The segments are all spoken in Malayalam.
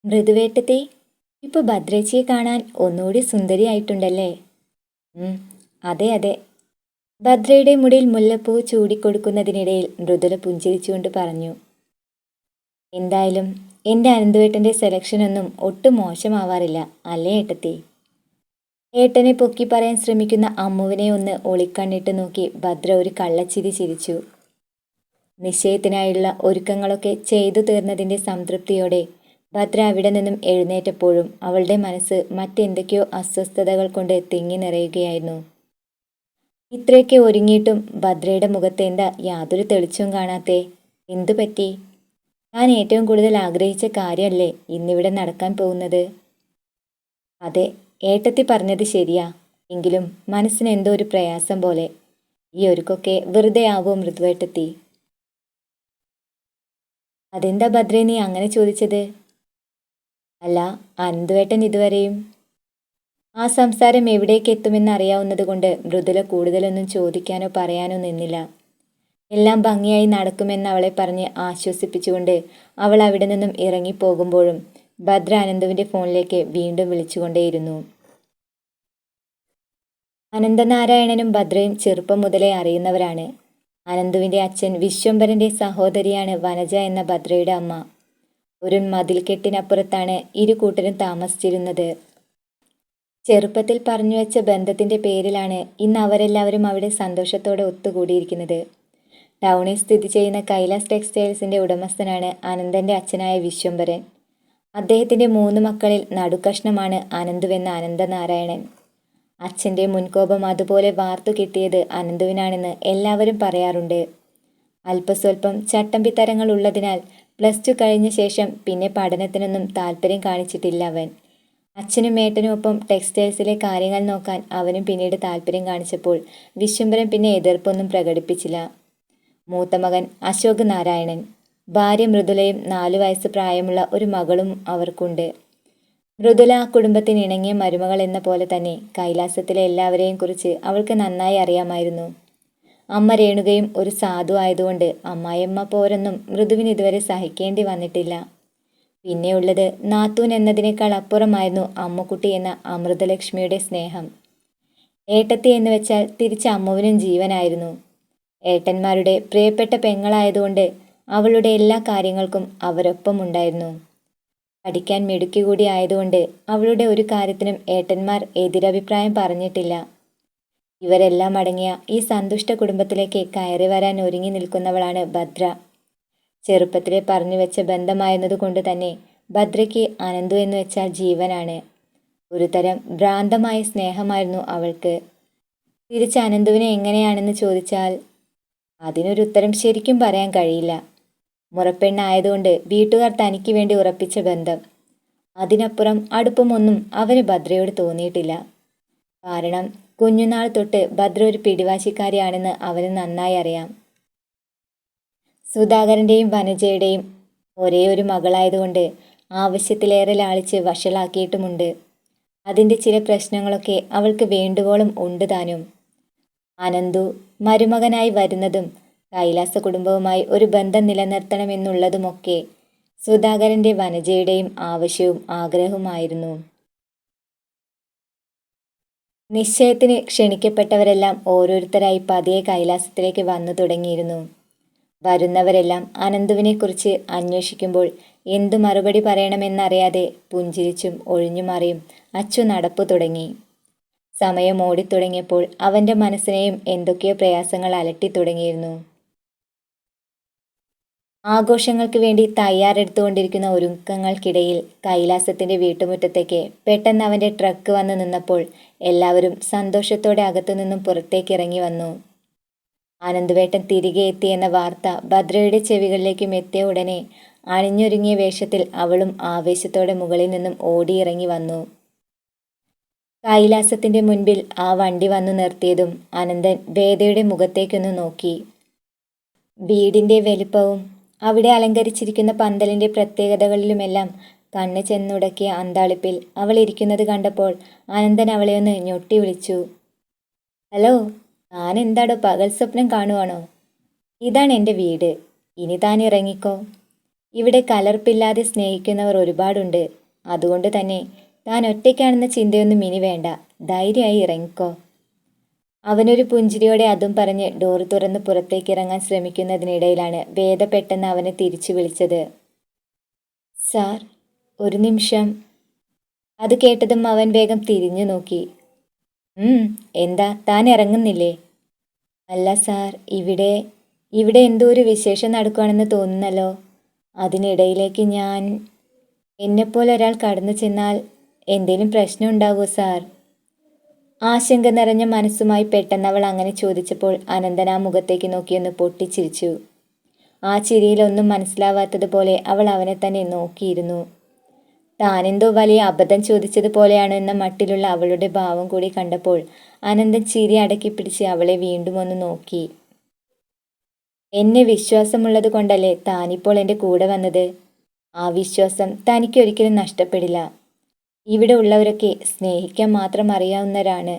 മൃദുവേട്ടത്തെ ഇപ്പോൾ ഭദ്രേച്ചിയെ കാണാൻ ഒന്നുകൂടി സുന്ദരിയായിട്ടുണ്ടല്ലേ? അതെ അതെ. ഭദ്രയുടെ മുടിയിൽ മുല്ലപ്പൂ ചൂടിക്കൊടുക്കുന്നതിനിടയിൽ മൃദുല പുഞ്ചിരിച്ചുകൊണ്ട് പറഞ്ഞു. എന്തായാലും എൻ്റെ അനന്തുവേട്ടൻ്റെ സെലക്ഷനൊന്നും ഒട്ടും മോശമാവാറില്ല അല്ലേ ഏട്ടത്തി? ഏട്ടനെ പൊക്കി പറയാൻ ശ്രമിക്കുന്ന അമ്മുവിനെ ഒന്ന് ഒളിക്കണ്ണിട്ട് നോക്കി ഭദ്ര ഒരു കള്ളച്ചിരി ചിരിച്ചു. നിശ്ചയത്തിനായുള്ള ഒരുക്കങ്ങളൊക്കെ ചെയ്തു തീർന്നതിൻ്റെ സംതൃപ്തിയോടെ ഭദ്ര അവിടെ നിന്നും എഴുന്നേറ്റപ്പോഴും അവളുടെ മനസ്സ് മറ്റെന്തൊക്കെയോ അസ്വസ്ഥതകൾ കൊണ്ട് തിങ്ങി നിറയുകയായിരുന്നു. ഇത്രയൊക്കെ ഒരുങ്ങിയിട്ടും ഭദ്രയുടെ മുഖത്ത് എന്താ യാതൊരു തെളിച്ചവും കാണാത്തേ? എന്തു പറ്റി? ഞാൻ ഏറ്റവും കൂടുതൽ ആഗ്രഹിച്ച കാര്യമല്ലേ ഇന്നിവിടെ നടക്കാൻ പോകുന്നത്? അതെ, ഏട്ടത്തി പറഞ്ഞത് ശരിയാ. എങ്കിലും മനസ്സിന് എന്തോ ഒരു പ്രയാസം പോലെ. ഈ ഒരുക്കൊക്കെ വെറുതെ ആവോ മൃദുവേട്ടത്തി? അതെന്താ ഭദ്രേ നീ അങ്ങനെ ചോദിച്ചത്? അല്ല, അനന്തുവേട്ടൻ ഇതുവരെയും ആ സംസാരം എവിടേക്ക് എത്തുമെന്ന് അറിയാവുന്നത് കൊണ്ട് മൃദുല കൂടുതലൊന്നും ചോദിക്കാനോ പറയാനോ നിന്നില്ല. എല്ലാം ഭംഗിയായി നടക്കുമെന്ന് അവളെ പറഞ്ഞ് ആശ്വസിപ്പിച്ചുകൊണ്ട് അവൾ അവിടെ നിന്നും ഇറങ്ങിപ്പോകുമ്പോഴും ഭദ്ര അനന്തുവിൻ്റെ ഫോണിലേക്ക് വീണ്ടും വിളിച്ചുകൊണ്ടേയിരുന്നു. അനന്തനാരായണനും ഭദ്രയും ചെറുപ്പം മുതലേ അറിയുന്നവരാണ്. അനന്തുവിൻ്റെ അച്ഛൻ വിശ്വംഭരൻ്റെ സഹോദരിയാണ് വനജ എന്ന ഭദ്രയുടെ അമ്മ. ഒരു മതിൽക്കെട്ടിനപ്പുറത്താണ് ഇരു കൂട്ടരും താമസിച്ചിരുന്നത്. ചെറുപ്പത്തിൽ പറഞ്ഞുവെച്ച ബന്ധത്തിൻ്റെ പേരിലാണ് ഇന്ന് അവരെല്ലാവരും അവിടെ സന്തോഷത്തോടെ ഒത്തുകൂടിയിരിക്കുന്നത്. ടൗണിൽ സ്ഥിതി ചെയ്യുന്ന കൈലാസ് ടെക്സ്റ്റൈൽസിൻ്റെ ഉടമസ്ഥനാണ് അനന്തൻ്റെ അച്ഛനായ വിശ്വംഭരൻ. അദ്ദേഹത്തിൻ്റെ 3 മക്കളിൽ നടുക്കഷ്ണമാണ് അനന്തുവെന്ന അനന്തനാരായണൻ. അച്ഛൻ്റെ മുൻകോപം അതുപോലെ വാർത്തു കിട്ടിയത് അനന്തുവിനാണെന്ന് എല്ലാവരും പറയാറുണ്ട്. അല്പസ്വല്പം ചട്ടമ്പിത്തരങ്ങൾ ഉള്ളതിനാൽ +2 കഴിഞ്ഞ ശേഷം പിന്നെ പഠനത്തിനൊന്നും താല്പര്യം കാണിച്ചിട്ടില്ല അവൻ. അച്ഛനും ഏട്ടനും ഒപ്പം ടെക്സ്റ്റൈൽസിലെ കാര്യങ്ങൾ നോക്കാൻ അവനും പിന്നീട് താല്പര്യം കാണിച്ചപ്പോൾ വിശ്വംഭരൻ പിന്നെ എതിർപ്പൊന്നും പ്രകടിപ്പിച്ചില്ല. മൂത്ത മകൻ അശോക് നാരായണൻ, ഭാര്യ മൃദുലയും 4 വയസ്സ് പ്രായമുള്ള ഒരു മകളും അവർക്കുണ്ട്. മൃദുല ആ കുടുംബത്തിന് ഇണങ്ങിയ മരുമകൾ എന്ന പോലെ തന്നെ കൈലാസത്തിലെ എല്ലാവരെയും കുറിച്ച് അവൾക്ക് നന്നായി അറിയാമായിരുന്നു. അമ്മ രേണുകയും ഒരു സാധു ആയതുകൊണ്ട് അമ്മായിയമ്മ പോരൊന്നും മൃദുവിന് ഇതുവരെ സഹിക്കേണ്ടി വന്നിട്ടില്ല. പിന്നെയുള്ളത് നാത്തൂൻ എന്നതിനേക്കാൾ അപ്പുറമായിരുന്നു അമ്മുക്കുട്ടി എന്ന അമൃതലക്ഷ്മിയുടെ സ്നേഹം. ഏട്ടത്തി എന്ന് വെച്ചാൽ തിരിച്ച് അമ്മുവിനും ജീവനായിരുന്നു. ഏട്ടന്മാരുടെ പ്രിയപ്പെട്ട പെങ്ങളായതുകൊണ്ട് അവളുടെ എല്ലാ കാര്യങ്ങൾക്കും അവരൊപ്പമുണ്ടായിരുന്നു. പഠിക്കാൻ മിടുക്കി കൂടി ആയതുകൊണ്ട് അവളുടെ ഒരു കാര്യത്തിനും ഏട്ടന്മാർ എതിരഭിപ്രായം പറഞ്ഞിട്ടില്ല. ഇവരെല്ലാം അടങ്ങിയ ഈ സന്തുഷ്ട കുടുംബത്തിലേക്ക് കയറി വരാൻ ഒരുങ്ങി നിൽക്കുന്നവളാണ് ഭദ്ര. ചെറുപ്പത്തിലെ പറഞ്ഞു വെച്ച ബന്ധമായിരുന്നതുകൊണ്ട് തന്നെ ഭദ്രയ്ക്ക് അനന്തു എന്ന് വെച്ചാൽ ജീവനാണ്. ഒരു തരം ഭ്രാന്തമായ സ്നേഹമായിരുന്നു അവൾക്ക്. തിരിച്ച് അനന്തുവിനെ എങ്ങനെയാണെന്ന് ചോദിച്ചാൽ അതിനൊരു ഉത്തരം ശരിക്കും പറയാൻ കഴിയില്ല. മുറപ്പെണ്ണായതുകൊണ്ട് വീട്ടുകാർ തനിക്ക് വേണ്ടി ഉറപ്പിച്ച ബന്ധം. അതിനപ്പുറം അടുപ്പമൊന്നും അവന് ഭദ്രയോട് തോന്നിയിട്ടില്ല. കാരണം കുഞ്ഞുനാൾ തൊട്ട് ഭദ്ര ഒരു പിടിവാശിക്കാരിയാണെന്ന് അവന് നന്നായി അറിയാം. സുധാകരൻ്റെയും വനജയുടെയും ഒരേ ഒരു മകളായതുകൊണ്ട് ആവശ്യത്തിലേറെ ലാളിച്ച് വഷളാക്കിയിട്ടുമുണ്ട്. അതിൻ്റെ ചില പ്രശ്നങ്ങളൊക്കെ അവൾക്ക് വേണ്ടുവോളം ഉണ്ട് താനും. അനന്തു മരുമകനായി വരുന്നതും കൈലാസ കുടുംബവുമായി ഒരു ബന്ധം നിലനിർത്തണമെന്നുള്ളതുമൊക്കെ സുധാകരൻ്റെ വനജയുടെയും ആവശ്യവും ആഗ്രഹവുമായിരുന്നു. നിശ്ചയത്തിന് ക്ഷണിക്കപ്പെട്ടവരെല്ലാം ഓരോരുത്തരായി പതിയെ കൈലാസത്തിലേക്ക് വന്നു തുടങ്ങിയിരുന്നു. വരുന്നവരെല്ലാം അനന്തുവിനെക്കുറിച്ച് അന്വേഷിക്കുമ്പോൾ എന്തു മറുപടി പറയണമെന്നറിയാതെ പുഞ്ചിരിച്ചും ഒഴിഞ്ഞുമാറിയും അച്ചു നടപ്പു തുടങ്ങി. സമയം ഓടിത്തുടങ്ങിയപ്പോൾ അവൻ്റെ മനസ്സിനെയും എന്തൊക്കെയോ പ്രയാസങ്ങൾ അലട്ടിത്തുടങ്ങിയിരുന്നു. ആഘോഷങ്ങൾക്ക് വേണ്ടി തയ്യാറെടുത്തുകൊണ്ടിരിക്കുന്ന ഒരുക്കങ്ങൾക്കിടയിൽ കൈലാസത്തിൻ്റെ വീട്ടുമുറ്റത്തേക്ക് പെട്ടെന്ന് അവൻ്റെ ട്രക്ക് വന്നു നിന്നപ്പോൾ എല്ലാവരും സന്തോഷത്തോടെ അകത്തുനിന്നും പുറത്തേക്ക് ഇറങ്ങി വന്നു. അനന്തുവേട്ടൻ തിരികെ എത്തി എന്ന വാർത്ത ഭദ്രയുടെ ചെവികളിലേക്കും എത്തിയ ഉടനെ അണിഞ്ഞൊരുങ്ങിയ വേഷത്തിൽ അവളും ആവേശത്തോടെ മുകളിൽ നിന്നും ഓടിയിറങ്ങി വന്നു. കൈലാസത്തിൻ്റെ മുൻപിൽ ആ വണ്ടി വന്നു നിർത്തിയതും അനന്തൻ വേദയുടെ മുഖത്തേക്കൊന്ന് നോക്കി. വീടിൻ്റെ വലിപ്പവും അവിടെ അലങ്കരിച്ചിരിക്കുന്ന പന്തലിൻ്റെ പ്രത്യേകതകളിലുമെല്ലാം കണ്ണ് ചെന്നുടക്കിയ അന്താളിപ്പിൽ അവൾ ഇരിക്കുന്നത് കണ്ടപ്പോൾ അനന്തൻ അവളെ ഒന്ന് ഞൊട്ടി വിളിച്ചു. ഹലോ, താൻ എന്താടോ പകൽ സ്വപ്നം കാണുവാണോ? ഇതാണ് എൻ്റെ വീട്, ഇനി താൻ ഇറങ്ങിക്കോ. ഇവിടെ കലർപ്പില്ലാതെ സ്നേഹിക്കുന്നവർ ഒരുപാടുണ്ട്. അതുകൊണ്ട് തന്നെ താൻ ഒറ്റയ്ക്കാണെന്ന ചിന്തയൊന്നും ഇനി വേണ്ട. ധൈര്യമായി ഇറങ്ങിക്കോ. അവനൊരു പുഞ്ചിരിയോടെ അതും പറഞ്ഞ് ഡോർ തുറന്ന് പുറത്തേക്ക് ഇറങ്ങാൻ ശ്രമിക്കുന്നതിനിടയിലാണ് വേദ പെട്ടെന്ന് അവനെ തിരിച്ചു വിളിച്ചത്. സാർ, ഒരു നിമിഷം. അത് കേട്ടതും അവൻ വേഗം തിരിഞ്ഞു നോക്കി. എന്താ, താൻ ഇറങ്ങുന്നില്ലേ? അല്ല സാർ, ഇവിടെ എന്തോ ഒരു വിശേഷം നടക്കുകയാണെന്ന് തോന്നുന്നല്ലോ. അതിനിടയിലേക്ക് എന്നെപ്പോലെ ഒരാൾ കടന്നു ചെന്നാൽ എന്തേലും പ്രശ്നം ഉണ്ടാവുമോ സാർ? ആശങ്ക നിറഞ്ഞ മനസ്സുമായി പെട്ടെന്ന് അവൾ അങ്ങനെ ചോദിച്ചപ്പോൾ അനന്തൻ ആ മുഖത്തേക്ക് നോക്കിയൊന്ന് പൊട്ടിച്ചിരിച്ചു. ആ ചിരിയിലൊന്നും മനസ്സിലാവാത്തതുപോലെ അവൾ അവനെ തന്നെ നോക്കിയിരുന്നു. താനെന്തോ വലിയ അബദ്ധം ചോദിച്ചതുപോലെയാണ് എന്ന മട്ടിലുള്ള അവളുടെ ഭാവം കൂടി കണ്ടപ്പോൾ അനന്തൻ ചിരി അടക്കി പിടിച്ച് അവളെ വീണ്ടും ഒന്ന് നോക്കി. എന്നെ വിശ്വാസമുള്ളത് കൊണ്ടല്ലേ താനിപ്പോൾ എൻ്റെ കൂടെ വന്നത്? ആ വിശ്വാസം തനിക്കൊരിക്കലും നഷ്ടപ്പെടില്ല. ഇവിടെ ഉള്ളവരൊക്കെ സ്നേഹിക്കാൻ മാത്രം അറിയാവുന്നവരാണ്.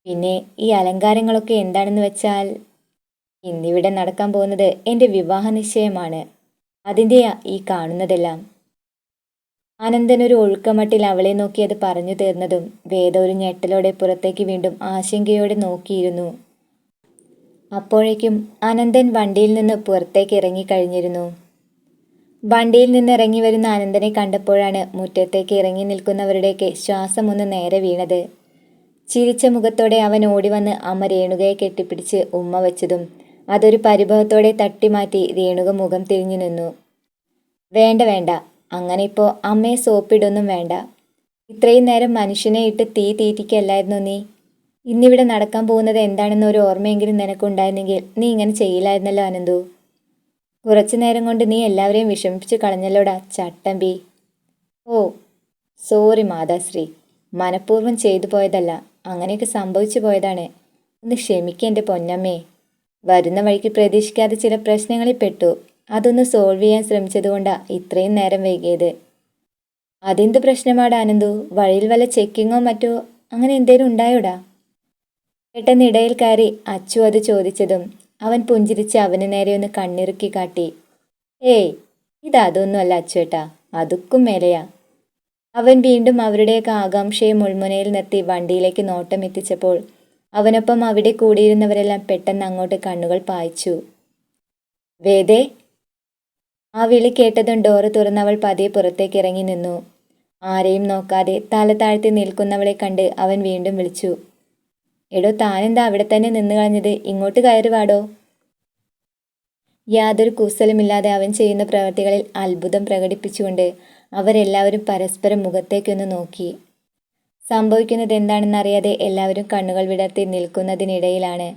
പിന്നെ ഈ അലങ്കാരങ്ങളൊക്കെ എന്താണെന്ന് വെച്ചാൽ, ഇന്നിവിടെ നടക്കാൻ പോകുന്നത് എൻ്റെ വിവാഹ നിശ്ചയമാണ്. അതിൻ്റെയാ ഈ കാണുന്നതെല്ലാം. അനന്തൻ ഒരു ഒഴുക്കമട്ടിൽ അവളെ നോക്കി അത് പറഞ്ഞു തീർന്നതും വേദ ഒരു ഞെട്ടലോടെ പുറത്തേക്ക് വീണ്ടും ആശങ്കയോടെ നോക്കിയിരുന്നു. അപ്പോഴേക്കും അനന്തൻ വണ്ടിയിൽ നിന്ന് പുറത്തേക്ക് ഇറങ്ങിക്കഴിഞ്ഞിരുന്നു. വണ്ടിയിൽ നിന്ന് ഇറങ്ങി വരുന്ന അനന്തനെ കണ്ടപ്പോഴാണ് മുറ്റത്തേക്ക് ഇറങ്ങി നിൽക്കുന്നവരുടെയൊക്കെ ശ്വാസം ഒന്ന് നേരെ വീണത്. ചിരിച്ച മുഖത്തോടെ അവൻ ഓടിവന്ന് അമ്മ രേണുകയെ കെട്ടിപ്പിടിച്ച് ഉമ്മ വെച്ചതും അതൊരു പരിഭവത്തോടെ തട്ടിമാറ്റി രേണുക മുഖം തിരിഞ്ഞു നിന്നു. വേണ്ട വേണ്ട, അങ്ങനെ ഇപ്പോൾ അമ്മയെ സോപ്പിടൊന്നും വേണ്ട. ഇത്രയും നേരം മനുഷ്യനെ ഇട്ട് തീ തീറ്റിക്കല്ലായിരുന്നു നീ. ഇന്നിവിടെ നടക്കാൻ പോകുന്നത് എന്താണെന്ന് ഒരു ഓർമ്മയെങ്കിലും നിനക്കുണ്ടായിരുന്നെങ്കിൽ നീ ഇങ്ങനെ ചെയ്യില്ലായിരുന്നല്ലോ അനന്തു. കുറച്ചു നേരം കൊണ്ട് നീ എല്ലാവരെയും വിഷമിപ്പിച്ച് കളഞ്ഞല്ലോടാ ചട്ടമ്പി. ഓ സോറി മാതാശ്രീ, മനഃപൂർവ്വം ചെയ്തു പോയതല്ല, അങ്ങനെയൊക്കെ സംഭവിച്ചു പോയതാണ്. ഒന്ന് ക്ഷമിക്കുക എൻ്റെ പൊന്നമ്മേ. വരുന്ന വഴിക്ക് പ്രതീക്ഷിക്കാതെ ചില പ്രശ്നങ്ങളിൽ പെട്ടു. അതൊന്ന് സോൾവ് ചെയ്യാൻ ശ്രമിച്ചതുകൊണ്ടാ ഇത്രയും നേരം വൈകിയത്. അതെന്ത് പ്രശ്നമാടാ അനന്തു? വഴിയിൽ വല്ല ചെക്കിങ്ങോ മറ്റോ അങ്ങനെ എന്തേലും ഉണ്ടായോടാ? പെട്ടെന്ന് ഇടയിൽ കയറി അച്ചു അത് ചോദിച്ചതും അവൻ പുഞ്ചിരിച്ച് അവന് നേരെ ഒന്ന് കണ്ണിറുക്കി കാട്ടി. ഏയ്, ഇതൊന്നുമല്ല അച്ചുവേട്ടാ, അതുക്കും മേലെയാ. അവൻ വീണ്ടും അവരുടെയൊക്കെ ആകാംക്ഷയെ മുൾമുനയിൽ നിർത്തി വണ്ടിയിലേക്ക് നോട്ടം എത്തിച്ചപ്പോൾ അവനൊപ്പം അവിടെ കൂടിയിരുന്നവരെല്ലാം പെട്ടെന്ന് അങ്ങോട്ട് കണ്ണുകൾ പായിച്ചു. വേദേ! ആ വിളി കേട്ടതും ഡോറ് തുറന്നവൾ പതിയെ പുറത്തേക്ക് ഇറങ്ങി നിന്നു. ആരെയും നോക്കാതെ തല താഴ്ത്തി നിൽക്കുന്നവളെ കണ്ട് അവൻ വീണ്ടും വിളിച്ചു. എടോ, താനെന്താ അവിടെ തന്നെ നിന്ന് കളഞ്ഞത്? ഇങ്ങോട്ട് കയറി വാടോ. യാതൊരു കൂസലുമില്ലാതെ അവൻ ചെയ്യുന്ന പ്രവൃത്തികളിൽ അത്ഭുതം പ്രകടിപ്പിച്ചുകൊണ്ട് അവരെല്ലാവരും പരസ്പരം മുഖത്തേക്കൊന്ന് നോക്കി. സംഭവിക്കുന്നത് എന്താണെന്നറിയാതെ എല്ലാവരും കണ്ണുകൾ വിടർത്തി നിൽക്കുന്നതിനിടയിലാണ്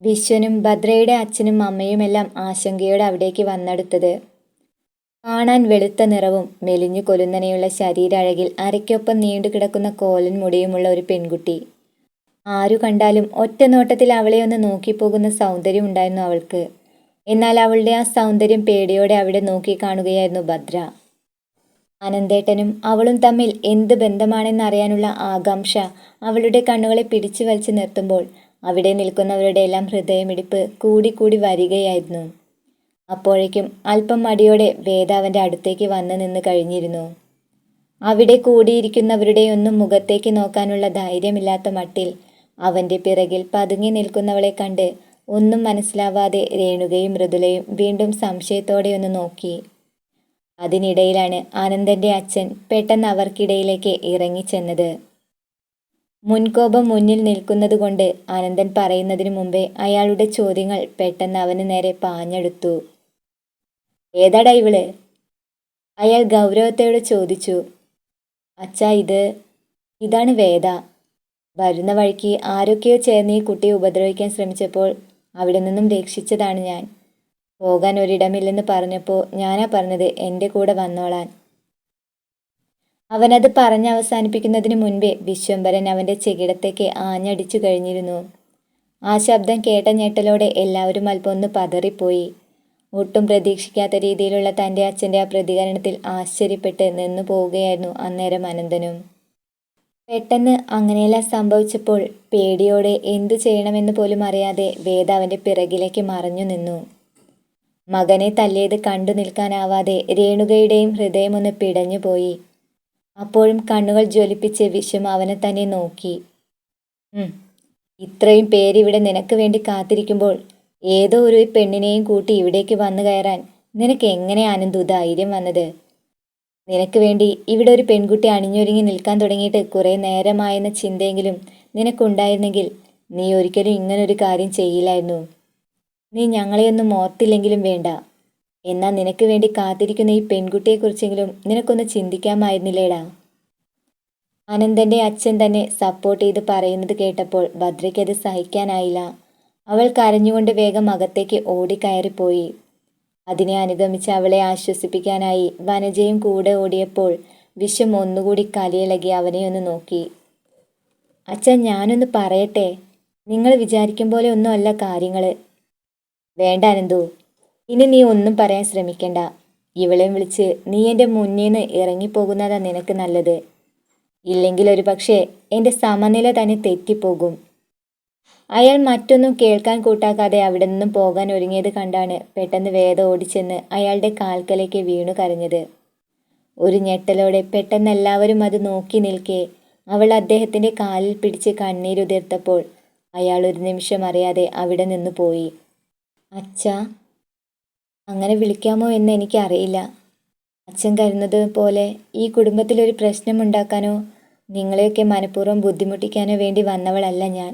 വിശ്വനും ഭദ്രയുടെ അച്ഛനും അമ്മയുമെല്ലാം ആശങ്കയോടെ അവിടേക്ക് വന്നെടുത്തത്. കാണാൻ വെളുത്ത നിറവും മെലിഞ്ഞു കൊലുന്നനെയുള്ള ശരീരഴകിൽ അരയ്ക്കൊപ്പം നീണ്ടുകിടക്കുന്ന കോലൻ മുടിയുമുള്ള ഒരു പെൺകുട്ടി. ആരു കണ്ടാലും ഒറ്റ നോട്ടത്തിൽ അവളെ ഒന്ന് നോക്കിപ്പോകുന്ന സൗന്ദര്യം ഉണ്ടായിരുന്നു അവൾക്ക്. എന്നാൽ അവളുടെ ആ സൗന്ദര്യം പേടിയോടെ അവിടെ നോക്കി കാണുകയായിരുന്നു ഭദ്ര. അനന്തേട്ടനും അവളും തമ്മിൽ എന്ത് ബന്ധമാണെന്നറിയാനുള്ള ആകാംക്ഷ അവളുടെ കണ്ണുകളെ പിടിച്ചു വലിച്ചു നിർത്തുമ്പോൾ അവിടെ നിൽക്കുന്നവരുടെ എല്ലാം ഹൃദയമിടിപ്പ് കൂടിക്കൂടി വരികയായിരുന്നു. അപ്പോഴേക്കും അല്പം മടിയോടെ വേദ അവൻ്റെ അടുത്തേക്ക് വന്നു നിന്ന് കഴിഞ്ഞിരുന്നു. അവിടെ കൂടിയിരിക്കുന്നവരുടെ ഒന്നും മുഖത്തേക്ക് നോക്കാനുള്ള ധൈര്യമില്ലാത്ത മട്ടിൽ അവൻ്റെ പിറകിൽ പതുങ്ങി നിൽക്കുന്നവളെ കണ്ട് ഒന്നും മനസ്സിലാവാതെ രേണുകയും മൃദുലയും വീണ്ടും സംശയത്തോടെ ഒന്ന് നോക്കി. അതിനിടയിലാണ് ആനന്ദൻ്റെ അച്ഛൻ പെട്ടെന്ന് അവർക്കിടയിലേക്ക് ഇറങ്ങിച്ചെന്നത്. മുൻകോപം മുന്നിൽ നിൽക്കുന്നതുകൊണ്ട് ആനന്ദൻ പറയുന്നതിനു മുമ്പേ അയാളുടെ ചോദ്യങ്ങൾ പെട്ടെന്ന് അവന് നേരെ പാഞ്ഞെടുത്തു. ഏതാടാ ഇവള്? അയാൾ ഗൗരവത്തോടെ ചോദിച്ചു. അച്ഛാ, ഇതാണ് വേദ. വരുന്ന വഴിക്ക് ആരൊക്കെയോ ചേർന്ന് ഈ കുട്ടിയെ ഉപദ്രവിക്കാൻ ശ്രമിച്ചപ്പോൾ അവിടെ നിന്നും രക്ഷിച്ചതാണ് ഞാൻ. പോകാൻ ഒരിടമില്ലെന്ന് പറഞ്ഞപ്പോൾ ഞാനാ പറഞ്ഞത് എൻ്റെ കൂടെ വന്നോളാൻ. അവനത് പറഞ്ഞവസാനിപ്പിക്കുന്നതിന് മുൻപേ വിശ്വംഭരൻ അവൻ്റെ ചെകിടത്തേക്ക് ആഞ്ഞടിച്ചു കഴിഞ്ഞിരുന്നു. ആ ശബ്ദം കേട്ട ഞെട്ടലോടെ എല്ലാവരും അല്പം ഒന്ന് പതറിപ്പോയി. ഒട്ടും പ്രതീക്ഷിക്കാത്ത രീതിയിലുള്ള തൻ്റെ അച്ഛൻ്റെ ആ പ്രതികരണത്തിൽ ആശ്ചര്യപ്പെട്ട് നിന്നു പോവുകയായിരുന്നു അന്നേരം അനന്തനും. പെട്ടെന്ന് അങ്ങനെയെല്ലാം സംഭവിച്ചപ്പോൾ പേടിയോടെ എന്തു ചെയ്യണമെന്ന് പോലും അറിയാതെ വേദ അവൻ്റെ പിറകിലേക്ക് മറഞ്ഞു നിന്നു. മകനെ തല്ലിയത് കണ്ടു നിൽക്കാനാവാതെ രേണുകയുടെയും ഹൃദയമൊന്ന് പിടഞ്ഞുപോയി. അപ്പോഴും കണ്ണുകൾ ജ്വലിപ്പിച്ച് വിശ്വം അവനെ തന്നെ നോക്കി. ഇത്രയും പേരിവിടെ നിനക്ക് വേണ്ടി കാത്തിരിക്കുമ്പോൾ ഏതോ ഒരു പെണ്ണിനെയും കൂട്ടി ഇവിടേക്ക് വന്നു കയറാൻ നിനക്ക് എങ്ങനെ അനന്തു ധൈര്യം വന്നത്? നിനക്ക് വേണ്ടി ഇവിടെ ഒരു പെൺകുട്ടി അണിഞ്ഞൊരുങ്ങി നിൽക്കാൻ തുടങ്ങിയിട്ട് കുറേ നേരമായെന്ന ചിന്തയെങ്കിലും നിനക്കുണ്ടായിരുന്നെങ്കിൽ നീ ഒരിക്കലും ഇങ്ങനൊരു കാര്യം ചെയ്യില്ലായിരുന്നു. നീ ഞങ്ങളെയൊന്നും ഓർത്തില്ലെങ്കിലും വേണ്ട. എന്നാൽ നിനക്ക് വേണ്ടി കാത്തിരിക്കുന്ന ഈ പെൺകുട്ടിയെക്കുറിച്ചെങ്കിലും നിനക്കൊന്ന് ചിന്തിക്കാമായിരുന്നില്ലേടാ? അനന്തൻ്റെ അച്ഛൻ തന്നെ സപ്പോർട്ട് ചെയ്ത് പറയുന്നത് കേട്ടപ്പോൾ ഭദ്രയ്ക്കത് സഹിക്കാനായില്ല. അവൾ കരഞ്ഞുകൊണ്ട് വേഗം അകത്തേക്ക് ഓടിക്കയറിപ്പോയി. അതിനെ അനുഗമിച്ച് അവളെ ആശ്വസിപ്പിക്കാനായി വനജയും കൂടെ ഓടിയപ്പോൾ വിശ്വം ഒന്നുകൂടി കലിയിളകി അവനെ ഒന്ന് നോക്കി. അച്ഛൻ, ഞാനൊന്ന് പറയട്ടെ? നിങ്ങൾ വിചാരിക്കും പോലെ ഒന്നുമല്ല കാര്യങ്ങൾ. വേണ്ട അനന്തു, ഇനി നീ ഒന്നും പറയാൻ ശ്രമിക്കണ്ട. ഇവളെയും വിളിച്ച് നീ എൻ്റെ മുന്നേന്ന് ഇറങ്ങിപ്പോകുന്നതാ നിനക്ക് നല്ലത്. ഇല്ലെങ്കിൽ ഒരു പക്ഷേ എൻ്റെ സമനില തന്നെ തെറ്റിപ്പോകും. അയാൾ മറ്റൊന്നും കേൾക്കാൻ കൂട്ടാക്കാതെ അവിടെ നിന്നും പോകാൻ ഒരുങ്ങിയത് കണ്ടാണ് പെട്ടെന്ന് വേദ ഓടിച്ചെന്ന് അയാളുടെ കാൽക്കലേക്ക് വീണു കരഞ്ഞത്. ഒരു ഞെട്ടലോടെ പെട്ടെന്ന് എല്ലാവരും അത് നോക്കി നിൽക്കെ അവൾ അദ്ദേഹത്തിൻ്റെ കാലിൽ പിടിച്ച് കണ്ണീരുതിർത്തപ്പോൾ അയാൾ ഒരു നിമിഷം അറിയാതെ അവിടെ നിന്ന് പോയി. അച്ഛാ, അങ്ങനെ വിളിക്കാമോ എന്ന് എനിക്കറിയില്ല. അച്ഛൻ കരുതുന്നത് പോലെ ഈ കുടുംബത്തിലൊരു പ്രശ്നമുണ്ടാക്കാനോ നിങ്ങളെയൊക്കെ മനഃപൂർവ്വം ബുദ്ധിമുട്ടിക്കാനോ വേണ്ടി വന്നവളല്ല ഞാൻ.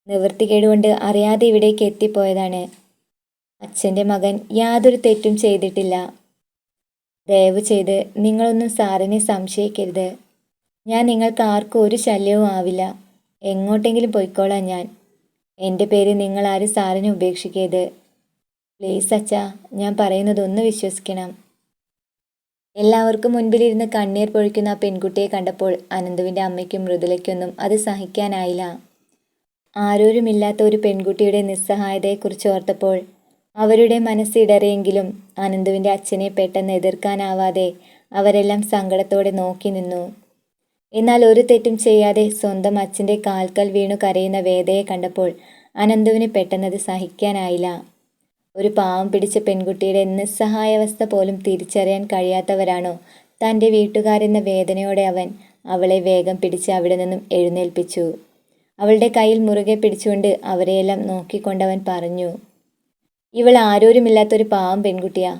നിവൃത്തികേടുകൊണ്ട് അറിയാതെ ഇവിടേക്ക് എത്തിപ്പോയതാണ്. അച്ഛൻ്റെ മകൻ യാതൊരു തെറ്റും ചെയ്തിട്ടില്ല. ദയവ് ചെയ്ത് നിങ്ങളൊന്നും സാറിനെ സംശയിക്കരുത്. ഞാൻ നിങ്ങൾക്ക് ആർക്കും ഒരു ശല്യവും ആവില്ല. എങ്ങോട്ടെങ്കിലും പോയിക്കോളാം ഞാൻ. എൻ്റെ പേര് നിങ്ങളാരും സാറിനെ ഉപേക്ഷിക്കരുത്. പ്ലീസ് അച്ഛാ, ഞാൻ പറയുന്നതൊന്ന് വിശ്വസിക്കണം. എല്ലാവർക്കും മുൻപിലിരുന്ന് കണ്ണീർ പൊഴിക്കുന്ന ആ പെൺകുട്ടിയെ കണ്ടപ്പോൾ അനന്തുവിൻ്റെ അമ്മയ്ക്കും മൃദുലയ്ക്കൊന്നും അത് സഹിക്കാനായില്ല. ആരോരുമില്ലാത്ത ഒരു പെൺകുട്ടിയുടെ നിസ്സഹായതയെക്കുറിച്ച് ഓർത്തപ്പോൾ അവരുടെ മനസ്സിടറിയെങ്കിലും അനന്തുവിൻ്റെ അച്ഛനെ പെട്ടെന്ന് എതിർക്കാനാവാതെ അവരെല്ലാം സങ്കടത്തോടെ നോക്കി നിന്നു. എന്നാൽ ഒരു തെറ്റും ചെയ്യാതെ സ്വന്തം അച്ഛൻ്റെ കാൽക്കൽ വീണു കരയുന്ന വേദയെ കണ്ടപ്പോൾ അനന്തുവിന് പെട്ടെന്നത് സഹിക്കാനായില്ല. ഒരു പാവം പിടിച്ച പെൺകുട്ടിയുടെ നിസ്സഹായാവസ്ഥ പോലും തിരിച്ചറിയാൻ കഴിയാത്തവരാണോ തൻ്റെ വീട്ടുകാരെന്ന വേദനയോടെ അവൻ അവളെ വേഗം പിടിച്ച് അവിടെ നിന്നും എഴുന്നേൽപ്പിച്ചു. അവളുടെ കയ്യിൽ മുറുകെ പിടിച്ചുകൊണ്ട് അവരെയെല്ലാം നോക്കിക്കൊണ്ടവൻ പറഞ്ഞു, ഇവൾ ആരോരുമില്ലാത്തൊരു പാവം പെൺകുട്ടിയാ.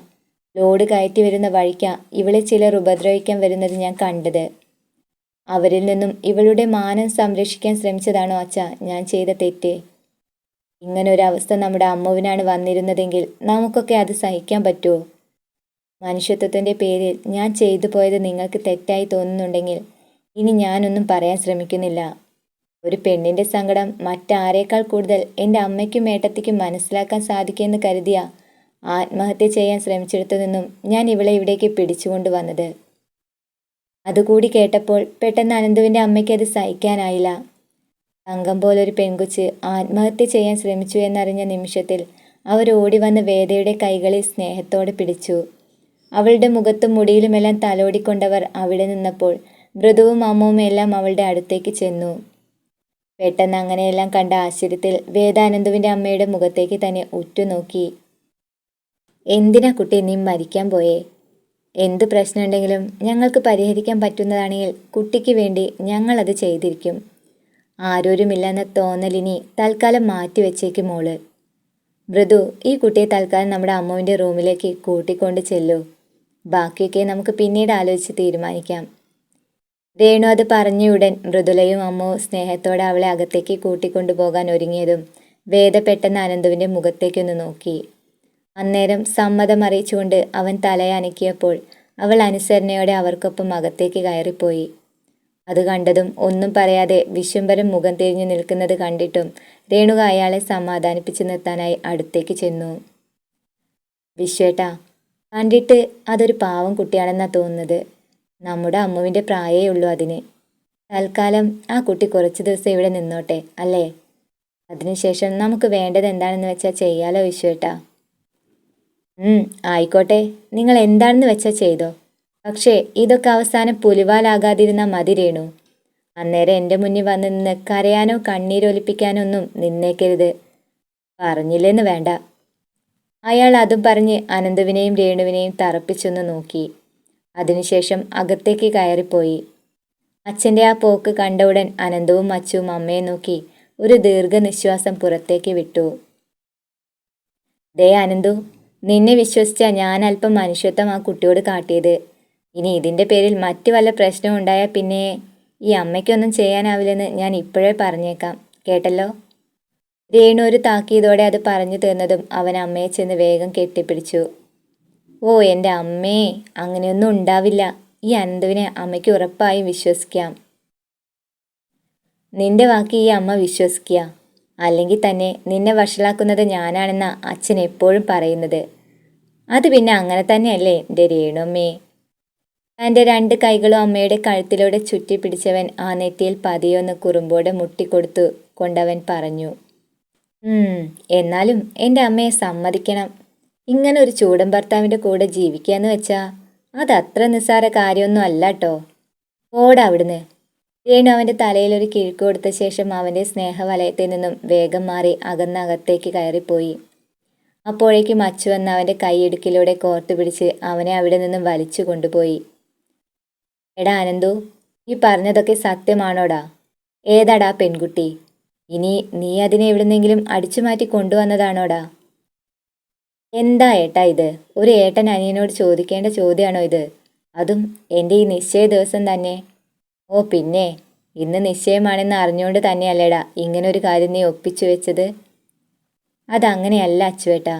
ലോഡ് കയറ്റി വരുന്ന വഴിക്കാ ഇവളെ ചിലർ ഉപദ്രവിക്കാൻ വരുന്നത് ഞാൻ കണ്ടത്. അവരിൽ നിന്നും ഇവളുടെ മാനം സംരക്ഷിക്കാൻ ശ്രമിച്ചതാണോ അച്ഛാ ഞാൻ ചെയ്ത തെറ്റ്? ഇങ്ങനൊരവസ്ഥ നമ്മുടെ അമ്മുവിനാണ് വന്നിരുന്നതെങ്കിൽ നമുക്കൊക്കെ അത് സഹിക്കാൻ പറ്റുമോ? മനുഷ്യത്വത്തിൻ്റെ പേരിൽ ഞാൻ ചെയ്തു പോയത് നിങ്ങൾക്ക് തെറ്റായി തോന്നുന്നുണ്ടെങ്കിൽ ഇനി ഞാനൊന്നും പറയാൻ ശ്രമിക്കുന്നില്ല. ഒരു പെണ്ണിൻ്റെ സങ്കടം മറ്റാരേക്കാൾ കൂടുതൽ എൻ്റെ അമ്മയ്ക്കും ഏട്ടത്തിക്കും മനസ്സിലാക്കാൻ സാധിക്കുമെന്ന് കരുതിയ ആത്മഹത്യ ചെയ്യാൻ ശ്രമിച്ചിടത്തു നിന്നും ഞാൻ ഇവളെ ഇവിടേക്ക് പിടിച്ചുകൊണ്ട് വന്നത്. അതുകൂടി കേട്ടപ്പോൾ പെട്ടെന്ന് അനന്തുവിൻ്റെ അമ്മയ്ക്ക് അത് സഹിക്കാനായില്ല. തങ്കം പോലൊരു പെൺകൊച്ച് ആത്മഹത്യ ചെയ്യാൻ ശ്രമിച്ചു എന്നറിഞ്ഞ നിമിഷത്തിൽ അവർ ഓടി വന്ന് വേദയുടെ കൈകളിൽ സ്നേഹത്തോടെ പിടിച്ചു. അവളുടെ മുഖത്തും മുടിയിലുമെല്ലാം തലോടിക്കൊണ്ടവർ അവിടെ നിന്നപ്പോൾ മൃദുവും അമ്മുവും എല്ലാം അവളുടെ അടുത്തേക്ക് ചെന്നു. പെട്ടെന്ന് അങ്ങനെയെല്ലാം കണ്ട ആശ്ചര്യത്തിൽ വേദ അനന്തുവിൻ്റെ അമ്മയുടെ മുഖത്തേക്ക് തന്നെ ഉറ്റുനോക്കി. എന്തിനാ കുട്ടി നീ മരിക്കാൻ പോയേ? എന്ത് പ്രശ്നമുണ്ടെങ്കിലും ഞങ്ങൾക്ക് പരിഹരിക്കാൻ പറ്റുന്നതാണെങ്കിൽ കുട്ടിക്ക് വേണ്ടി ഞങ്ങളത് ചെയ്തിരിക്കും. ആരോരുമില്ലെന്ന തോന്നലിനി തൽക്കാലം മാറ്റിവെച്ചേക്ക് മോള്. മൃദു, ഈ കുട്ടിയെ തൽക്കാലം നമ്മുടെ അമ്മുവിൻ്റെ റൂമിലേക്ക് കൂട്ടിക്കൊണ്ട് ചെല്ലൂ. ബാക്കിയൊക്കെ നമുക്ക് പിന്നീട് ആലോചിച്ച് തീരുമാനിക്കാം. രേണു അത് പറഞ്ഞയുടൻ മൃദുലയും അമ്മുവും സ്നേഹത്തോടെ അവളെ അകത്തേക്ക് കൂട്ടിക്കൊണ്ടുപോകാൻ ഒരുങ്ങിയതും വേദ പെട്ടെന്ന് അനന്തുവിൻ്റെ മുഖത്തേക്കൊന്ന് നോക്കി. അന്നേരം സമ്മതം അറിയിച്ചുകൊണ്ട് അവൻ തലയനക്കിയപ്പോൾ അവൾ അനുസരണയോടെ അവർക്കൊപ്പം അകത്തേക്ക് കയറിപ്പോയി. അത് കണ്ടതും ഒന്നും പറയാതെ വിശ്വംഭരൻ മുഖം തിരിഞ്ഞു നിൽക്കുന്നത് കണ്ടിട്ടും രേണുക അയാളെ സമാധാനിപ്പിച്ചു നിർത്താനായി അടുത്തേക്ക് ചെന്നു. വിശ്വേട്ടാ, കണ്ടിട്ട് അതൊരു പാവം കുട്ടിയാണെന്നാ തോന്നുന്നത്. നമ്മുടെ അമ്മുവിൻ്റെ പ്രായമേ ഉള്ളൂ അതിന്. തൽക്കാലം ആ കുട്ടി കുറച്ച് ദിവസം ഇവിടെ നിന്നോട്ടെ അല്ലേ? അതിനുശേഷം നമുക്ക് വേണ്ടത് എന്താണെന്ന് വെച്ചാൽ ചെയ്യാലോ വിശ്വേട്ടാ. ആയിക്കോട്ടെ, നിങ്ങൾ എന്താണെന്ന് വെച്ചാൽ ചെയ്തോ. പക്ഷേ ഇതൊക്കെ അവസാനം പുലിവാലാകാതിരുന്നാൽ മതി രേണു. അന്നേരം എൻ്റെ മുന്നിൽ വന്ന് നിന്ന് കരയാനോ കണ്ണീരൊലിപ്പിക്കാനോ ഒന്നും നിന്നേക്കരുത്. പറഞ്ഞില്ലെന്ന് വേണ്ട. അയാൾ അതും പറഞ്ഞ് അനന്തുവിനെയും രേണുവിനെയും തറപ്പിച്ചൊന്ന് നോക്കി. അതിനുശേഷം അകത്തേക്ക് കയറിപ്പോയി. അച്ഛൻ്റെ ആ പോക്ക് കണ്ട ഉടൻ അനന്തവും അച്ചുവും അമ്മയെ നോക്കി ഒരു ദീർഘനിശ്വാസം പുറത്തേക്ക് വിട്ടു. ദേ അനന്തു, നിന്നെ വിശ്വസിച്ച ഞാൻ അല്പം മനുഷ്യത്വം ആ കുട്ടിയോട് കാട്ടിയത്. ഇനി ഇതിൻ്റെ പേരിൽ മറ്റു വല്ല പ്രശ്നവും ഉണ്ടായാൽ പിന്നെ ഈ അമ്മയ്ക്കൊന്നും ചെയ്യാനാവില്ലെന്ന് ഞാൻ ഇപ്പോഴേ പറഞ്ഞേക്കാം, കേട്ടല്ലോ. രേണു ഒരു താക്കീതോടെ അത് പറഞ്ഞു തീർന്നതും അവൻ അമ്മയെ ചെന്ന് വേഗം കെട്ടിപ്പിടിച്ചു. ഓ എൻ്റെ അമ്മേ, അങ്ങനെയൊന്നും ഉണ്ടാവില്ല. ഈ അനന്തുവിനെ അമ്മയ്ക്ക് ഉറപ്പായും വിശ്വസിക്കാം. നിന്റെ വാക്ക് ഈ അമ്മ വിശ്വസിക്കുക. അല്ലെങ്കിൽ തന്നെ നിന്നെ വഷളാക്കുന്നത് ഞാനാണെന്ന അച്ഛൻ എപ്പോഴും പറയുന്നത്. അത് പിന്നെ അങ്ങനെ തന്നെയല്ലേ എൻ്റെ രേണുമ്മേ. തൻ്റെ 2 കൈകളും അമ്മയുടെ കഴുത്തിലൂടെ ചുറ്റി പിടിച്ചവൻ ആ നെറ്റിയിൽ പതിയൊന്ന് കുറുമ്പോടെ മുട്ടിക്കൊടുത്തു കൊണ്ടവൻ പറഞ്ഞു. എന്നാലും എൻ്റെ അമ്മയെ സമ്മതിക്കണം. ഇങ്ങനെ ഒരു ചൂടൻ ഭർത്താവിൻ്റെ കൂടെ ജീവിക്കാന്ന് വെച്ചാ അതത്ര നിസ്സാര കാര്യമൊന്നും അല്ല കേട്ടോ. ഓടാ അവിടുന്ന്. രേണു അവൻ്റെ തലയിലൊരു കിഴുക്ക് കൊടുത്ത ശേഷം അവൻ്റെ സ്നേഹവലയത്തിൽ നിന്നും വേഗം മാറി അകന്നകത്തേക്ക് കയറിപ്പോയി. അപ്പോഴേക്കും അച്ചു വന്ന് അവൻ്റെ കൈയിടുക്കിലൂടെ കോർത്തു പിടിച്ച് അവനെ അവിടെ നിന്നും വലിച്ചു കൊണ്ടുപോയി. എടാ അനന്തു, ഈ പറഞ്ഞതൊക്കെ സത്യമാണോടാ? ഏതാടാ പെൺകുട്ടി? ഇനി നീ അതിനെ എവിടുന്നെങ്കിലും അടിച്ചു മാറ്റി കൊണ്ടുവന്നതാണോടാ? എന്താ ഏട്ടാ ഇത്? ഒരു ഏട്ടൻ അനിയനോട് ചോദിക്കേണ്ട ചോദ്യമാണോ ഇത്? അതും എൻ്റെ ഈ നിശ്ചയ ദിവസം തന്നെ. ഓ പിന്നെ, ഇന്ന് നിശ്ചയമാണെന്ന് അറിഞ്ഞുകൊണ്ട് തന്നെയല്ലേടാ ഇങ്ങനൊരു കാര്യം നീ ഒപ്പിച്ചു വെച്ചത്? അതങ്ങനെയല്ല അച്ചുവേട്ടാ.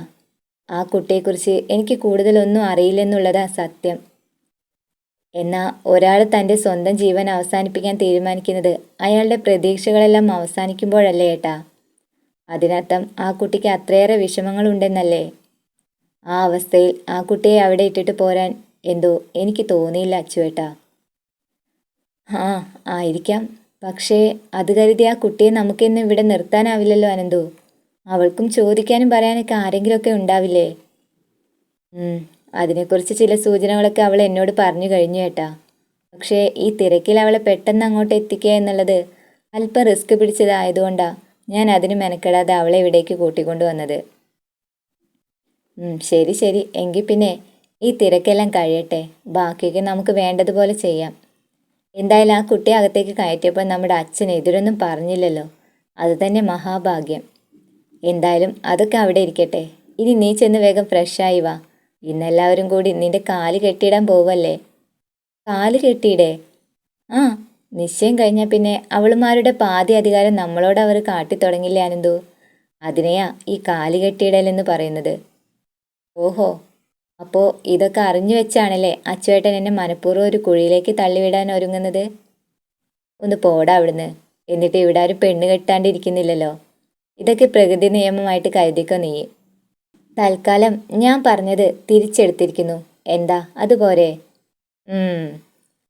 ആ കുട്ടിയെക്കുറിച്ച് എനിക്ക് കൂടുതലൊന്നും അറിയില്ലെന്നുള്ളതാ സത്യം. എന്നാൽ ഒരാൾ തൻ്റെ സ്വന്തം ജീവൻ അവസാനിപ്പിക്കാൻ തീരുമാനിക്കുന്നത് അയാളുടെ പ്രതീക്ഷകളെല്ലാം അവസാനിക്കുമ്പോഴല്ലേ ഏട്ടാ? അതിനർത്ഥം ആ കുട്ടിക്ക് അത്രയേറെ വിഷമങ്ങളുണ്ടെന്നല്ലേ? ആ അവസ്ഥയിൽ ആ കുട്ടിയെ അവിടെ ഇട്ടിട്ട് പോരാൻ എന്തോ എനിക്ക് തോന്നിയില്ല അച്ചുവേട്ടാ. ആ ആയിരിക്കാം. പക്ഷേ അത് കരുതി ആ കുട്ടിയെ നമുക്കിന്ന് ഇവിടെ നിർത്താനാവില്ലല്ലോ അനന്തു. അവൾക്കും ചോദിക്കാനും പറയാനൊക്കെ ആരെങ്കിലുമൊക്കെ ഉണ്ടാവില്ലേ? അതിനെക്കുറിച്ച് ചില സൂചനകളൊക്കെ അവൾ എന്നോട് പറഞ്ഞു കഴിഞ്ഞു ഏട്ടാ. പക്ഷേ ഈ തിരക്കിൽ അവളെ പെട്ടെന്ന് അങ്ങോട്ട് എത്തിക്കുക എന്നുള്ളത് അല്പം റിസ്ക് പിടിച്ചതായതുകൊണ്ടാണ് ഞാൻ അതിന് മെനക്കെടാതെ അവളെ ഇവിടേക്ക് കൂട്ടിക്കൊണ്ടു വന്നത്. ശരി ശരി, എങ്കിൽ പിന്നെ ഈ തിരക്കെല്ലാം കഴിയട്ടെ, ബാക്കിയൊക്കെ നമുക്ക് വേണ്ടതുപോലെ ചെയ്യാം. എന്തായാലും ആ കുട്ടിയെ അകത്തേക്ക് കയറ്റിയപ്പോൾ നമ്മുടെ അച്ഛൻ എതിരൊന്നും പറഞ്ഞില്ലല്ലോ, അത് തന്നെ മഹാഭാഗ്യം. എന്തായാലും അതൊക്കെ അവിടെ ഇരിക്കട്ടെ. ഇനി നീ ചെന്ന് വേഗം ഫ്രഷായി വാ. ഇന്നെല്ലാവരും കൂടി നിന്റെ കാല് കെട്ടിയിടാൻ പോവല്ലേ? കാല് കെട്ടിയിടേ? ആ, നിശ്ചയം കഴിഞ്ഞാൽ പിന്നെ അവളുമാരുടെ പാതി അധികാരം നമ്മളോട് അവർ കാട്ടിത്തുടങ്ങില്ലേ അനന്തു? അതിനെയാ ഈ കാല് കെട്ടിയിടലെന്ന് പറയുന്നത്. ഓഹോ, അപ്പോൾ ഇതൊക്കെ അറിഞ്ഞു വെച്ചാണല്ലേ അച്ചുവേട്ടൻ എന്നെ മനഃപൂർവ്വം ഒരു കുഴിയിലേക്ക് തള്ളിവിടാൻ ഒരുങ്ങുന്നത്? ഒന്ന് പോടാ അവിടുന്ന്. എന്നിട്ട് ഇവിടെ ആരും പെണ്ണ് കെട്ടാണ്ടിരിക്കുന്നില്ലല്ലോ. ഇതൊക്കെ പ്രകൃതി നിയമമായിട്ട് കരുതിക്കോ നീ. തൽക്കാലം ഞാൻ പറഞ്ഞത് തിരിച്ചെടുത്തിരിക്കുന്നു. എന്താ അതുപോരെ?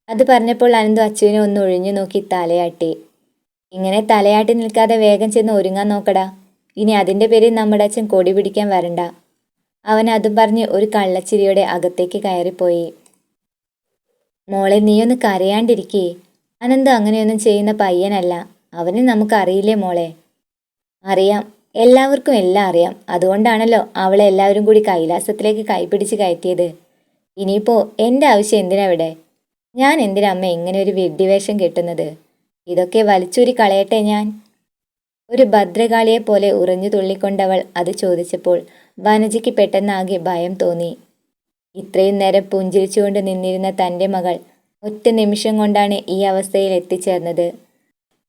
അത് പറഞ്ഞപ്പോൾ അനന്തു അച്ചുവിനെ ഒന്ന് ഒഴിഞ്ഞു നോക്കി തലയാട്ടി. ഇങ്ങനെ തലയാട്ടി നിൽക്കാതെ വേഗം ചെന്ന് ഒരുങ്ങാൻ നോക്കടാ. ഇനി അതിൻ്റെ പേരിൽ നമ്മുടെ അച്ഛൻ കൊടി പിടിക്കാൻ വരണ്ട. അവൻ അതും പറഞ്ഞ് ഒരു കള്ളച്ചിരിയോടെ അകത്തേക്ക് കയറിപ്പോയി. മോളെ, നീയൊന്ന് കരയാണ്ടിരിക്കേ. അനന്തു അങ്ങനെയൊന്നും ചെയ്യുന്ന പയ്യനല്ല. അവനെ നമുക്കറിയില്ലേ മോളെ? അറിയാം, എല്ലാവർക്കും എല്ലാം അറിയാം. അതുകൊണ്ടാണല്ലോ അവളെ എല്ലാവരും കൂടി കൈലാസത്തിലേക്ക് കൈപിടിച്ച് കയറ്റിയത്. ഇനിയിപ്പോൾ എൻ്റെ ആവശ്യം എന്തിനാ ഇവിടെ? ഞാൻ എന്തിനാ അമ്മ ഇങ്ങനെ ഒരു വെഡ്ഡിവേഷം കെട്ടുന്നത്? ഇതൊക്കെ വലിച്ചൂരി കളയട്ടെ ഞാൻ? ഒരു ഭദ്രകാളിയെ പോലെ ഉറഞ്ഞു തുള്ളിക്കൊണ്ടവൾ അത് ചോദിച്ചപ്പോൾ വനജയ്ക്ക് പെട്ടെന്നാകെ ഭയം തോന്നി. ഇത്രയും നേരം പുഞ്ചിരിച്ചുകൊണ്ട് നിന്നിരുന്ന തൻ്റെ മകൾ ഒറ്റ നിമിഷം കൊണ്ടാണ് ഈ അവസ്ഥയിൽ എത്തിച്ചേർന്നത്.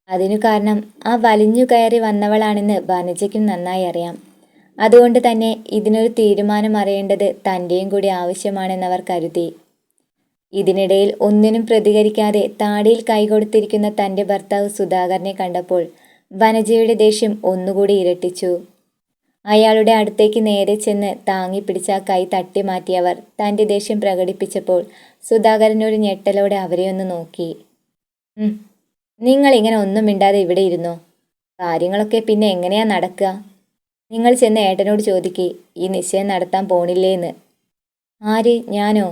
അതിനു കാരണം ആ വലിഞ്ഞു കയറി വന്നവളാണെന്ന് വനജയ്ക്കും നന്നായി അറിയാം. അതുകൊണ്ട് തന്നെ ഇതിനൊരു തീരുമാനം അറിയേണ്ടത് തൻ്റെയും കൂടി ആവശ്യമാണെന്നവർ കരുതി. ഇതിനിടയിൽ ഒന്നിനും പ്രതികരിക്കാതെ താടിയിൽ കൈകൊടുത്തിരിക്കുന്ന തൻ്റെ ഭർത്താവ് സുധാകരനെ കണ്ടപ്പോൾ വനജയുടെ ദേഷ്യം ഒന്നുകൂടി ഇരട്ടിച്ചു. അയാളുടെ അടുത്തേക്ക് നേരെ ചെന്ന് താങ്ങിപ്പിടിച്ച ആ കൈ തട്ടി മാറ്റിയവർ തൻ്റെ ദേഷ്യം പ്രകടിപ്പിച്ചപ്പോൾ സുധാകരൻ ഒരു ഞെട്ടലോടെ അവരെയൊന്ന് നോക്കി. നിങ്ങളിങ്ങനെ ഒന്നും മിണ്ടാതെ ഇവിടെ ഇരുന്നോ? കാര്യങ്ങളൊക്കെ പിന്നെ എങ്ങനെയാ നടക്കുക? നിങ്ങൾ ചെന്ന് ഏട്ടനോട് ചോദിക്കേ ഈ നിശ്ചയം നടത്താൻ പോണില്ലേന്ന്. ആര്, ഞാനോ?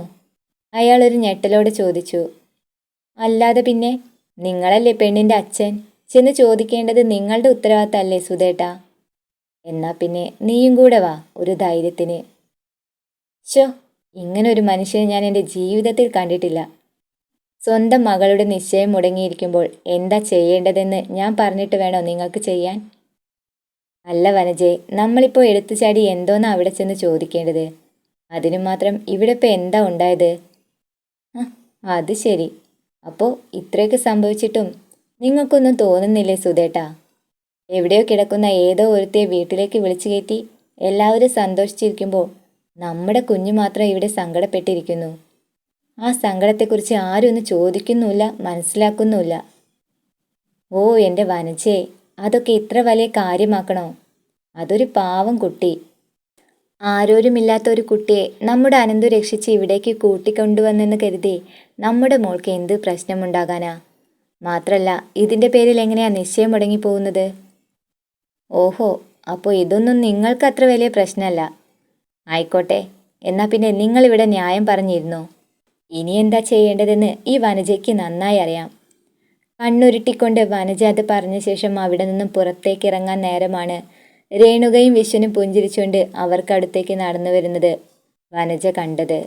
അയാളൊരു ഞെട്ടലോടെ ചോദിച്ചു. അല്ലാതെ പിന്നെ, നിങ്ങളല്ലേ പെണ്ണിൻ്റെ അച്ഛൻ. ചെന്ന് ചോദിക്കേണ്ടത് നിങ്ങളുടെ ഉത്തരവാദിത്തമല്ലേ സുധേട്ടാ? എന്നാ പിന്നെ നീയും കൂടെ വാ ഒരു ധൈര്യത്തിന്. ഷോ, ഇങ്ങനൊരു മനുഷ്യനെ ഞാൻ എൻ്റെ ജീവിതത്തിൽ കണ്ടിട്ടില്ല. സ്വന്തം മകളുടെ നിശ്ചയം മുടങ്ങിയിരിക്കുമ്പോൾ എന്താ ചെയ്യേണ്ടതെന്ന് ഞാൻ പറഞ്ഞിട്ട് വേണോ നിങ്ങൾക്ക് ചെയ്യാൻ? അല്ല വനജെ, നമ്മളിപ്പോൾ എടുത്തുചാടി എന്തോന്നാ അവിടെ ചെന്ന് ചോദിക്കേണ്ടത്? അതിനു മാത്രം ഇവിടെ ഇപ്പം എന്താ ഉണ്ടായത്? അത് ശരി. അപ്പോൾ ഇത്രയൊക്കെ സംഭവിച്ചിട്ടും നിങ്ങൾക്കൊന്നും തോന്നുന്നില്ലേ സുധേട്ടാ? എവിടെയോ കിടക്കുന്ന ഏതോ ഒരുത്തിയെ വീട്ടിലേക്ക് വിളിച്ചു കയറ്റി എല്ലാവരും സന്തോഷിച്ചിരിക്കുമ്പോൾ നമ്മുടെ കുഞ്ഞു മാത്രം ഇവിടെ സങ്കടപ്പെട്ടിരിക്കുന്നു. ആ സങ്കടത്തെക്കുറിച്ച് ആരും ഒന്ന് ചോദിക്കുന്നുമില്ല, മനസ്സിലാക്കുന്നുമില്ല. ഓ എൻ്റെ വനജേ, അതൊക്കെ ഇത്ര വലിയ കാര്യമാക്കണോ? അതൊരു പാവം കുട്ടി. ആരോരുമില്ലാത്ത ഒരു കുട്ടിയെ നമ്മുടെ അനന്തു രക്ഷിച്ച് ഇവിടേക്ക് കൂട്ടിക്കൊണ്ടുവന്നെന്ന് കരുതി നമ്മുടെ മോൾക്ക് എന്ത് പ്രശ്നമുണ്ടാകാനാ? മാത്രല്ല, ഇതിൻ്റെ പേരിൽ എങ്ങനെയാ നിശ്ചയം മുടങ്ങിപ്പോകുന്നത്? ഓഹോ, അപ്പോൾ ഇതൊന്നും നിങ്ങൾക്ക് അത്ര വലിയ പ്രശ്നമല്ല. ആയിക്കോട്ടെ, എന്നാൽ പിന്നെ നിങ്ങളിവിടെ ന്യായം പറഞ്ഞിരുന്നോ? ഇനി എന്താ ചെയ്യേണ്ടതെന്ന് ഈ വനജയ്ക്ക് നന്നായി അറിയാം. കണ്ണുരുട്ടിക്കൊണ്ട് വനജ അത് പറഞ്ഞ ശേഷം അവിടെ നിന്നും പുറത്തേക്ക് ഇറങ്ങാൻ നേരമാണ് രേണുകയും വിശ്വനും പുഞ്ചിരിച്ചുകൊണ്ട് അവർക്കടുത്തേക്ക് നടന്നു വരുന്നത് വനജ കണ്ടത്.